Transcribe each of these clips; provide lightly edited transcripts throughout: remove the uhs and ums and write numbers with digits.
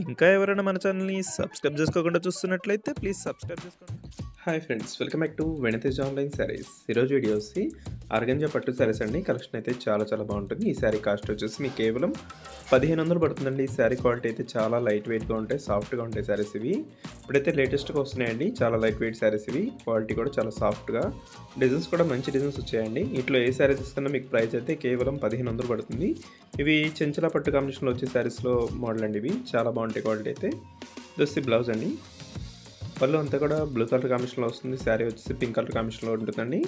ఇంకా ఎవరైనా మన ఛానల్‌ని సబ్స్క్రైబ్ చేసుకోకుండా చూస్తున్నట్లయితే ప్లీజ్ సబ్స్క్రైబ్ చేసుకోండి. Hi friends, welcome back to వెనితేజ్ online saris. ఈరోజు వీడియో వచ్చి ఆర్గంజా పట్టు శారీస్ అండి. కలెక్షన్ అయితే చాలా బాగుంటుంది. ఈ శారీ కాస్ట్ వచ్చేసి మీకు కేవలం 1500 పడుతుందండి. ఈ శారీ క్వాలిటీ అయితే చాలా లైట్ వెయిట్గా ఉంటాయి, సాఫ్ట్గా ఉంటాయి శారీస్ ఇవి. ఇప్పుడైతే లేటెస్ట్గా వస్తున్నాయండి, చాలా లైట్ వెయిట్ శారీస్ ఇవి. క్వాలిటీ కూడా చాలా సాఫ్ట్గా, డిజైన్స్ కూడా మంచి డిజైన్స్ వచ్చాయండి. ఇట్లా ఏ శారీ తీసుకున్నా మీకు ప్రైస్ అయితే కేవలం 1500 పడుతుంది. ఇవి చెంచల పట్టు కాంబినేషన్లో వచ్చే శారీస్లో మోడల్ అండి. ఇవి చాలా బాగుంటాయి క్వాలిటీ అయితే. దోస్తి బ్లౌజ్ అండి. పళ్ళు అంతా కూడా బ్లూ కలర్ కాంబినేషన్లో వస్తుంది. శారీ వచ్చేసి పింక్ కలర్ కాంబినేషన్లో ఉంటుందండి.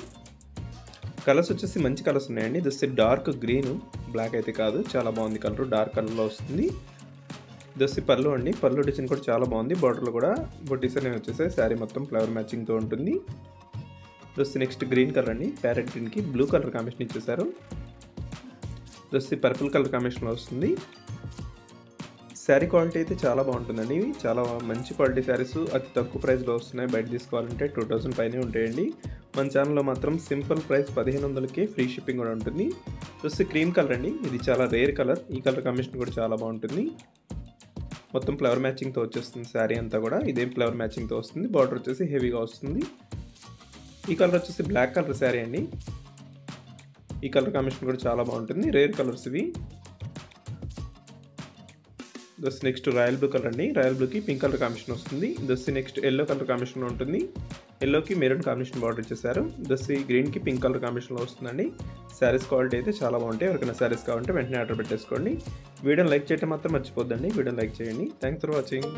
కలర్స్ వచ్చేసి మంచి కలర్స్ ఉన్నాయండి. దిస్ డార్క్ గ్రీన్, బ్లాక్ అయితే కాదు, చాలా బాగుంది కలర్, డార్క్ కలర్లో వస్తుంది. దిస్ పళ్ళు అండి. పళ్ళు డిజైన్ కూడా చాలా బాగుంది. బార్డర్లో కూడా బొట్టీస్ అనేవి వచ్చేసాయి. శారీ మొత్తం ఫ్లవర్ మ్యాచింగ్తో ఉంటుంది. దిస్ నెక్స్ట్ గ్రీన్ కలర్ అండి. ప్యారెట్ గ్రీన్కి బ్లూ కలర్ కాంబినేషన్ ఇచ్చేసారు. దిస్ పర్పుల్ కలర్ కాంబినేషన్లో వస్తుంది. శారీ క్వాలిటీ అయితే చాలా బాగుంటుందండి. ఇవి చాలా మంచి క్వాలిటీ శారీస్, అతి తక్కువ ప్రైస్లో వస్తున్నాయి. బయట తీసుకోవాలంటే 2000 పైనే ఉంటాయండి. మన ఛానల్లో మాత్రం సింపుల్ ప్రైస్ 1500కే ఫ్రీ షిప్పింగ్ కూడా ఉంటుంది. చూస్తే క్రీమ్ కలర్ అండి. ఇది చాలా రేర్ కలర్. ఈ కలర్ కాంబినేషన్ కూడా చాలా బాగుంటుంది. మొత్తం ఫ్లవర్ మ్యాచింగ్తో వచ్చేస్తుంది శారీ అంతా కూడా. ఇదేం ఫ్లవర్ మ్యాచింగ్తో వస్తుంది. బార్డర్ వచ్చేసి హెవీగా వస్తుంది. ఈ కలర్ వచ్చేసి బ్లాక్ కలర్ శారీ అండి. ఈ కలర్ కాంబినేషన్ కూడా చాలా బాగుంటుంది. రేర్ కలర్స్ ఇవి. దస్ నెక్స్ట్ రాయల్ బ్లూ కలర్ అండి. రాయల్ బ్లూకి పింక్ కలర్ కాంబినేషన్ వస్తుంది. దస్ నెక్స్ట్ ఎల్లో కలర్ కాంబినేషన్ ఉంటుంది. ఎల్లోకి మెరూన్ కాంబినేషన్ బార్డర్ ఇచ్చేసారు. దస్ గ్రీన్కి పింక్ కలర్ కాంబినేషన్లో వస్తుందండి. శారీస్ క్వాలిటీ అయితే చాలా బాగుంటాయి. ఎవరికైనా శారీస్ కావాలంటే వెంటనే ఆర్డర్ పెట్టేసుకోండి. వీడియోని లైక్ చేయడం మాత్రం మర్చిపోద్దండి. వీడియోని లైక్ చేయండి. Thanks for watching.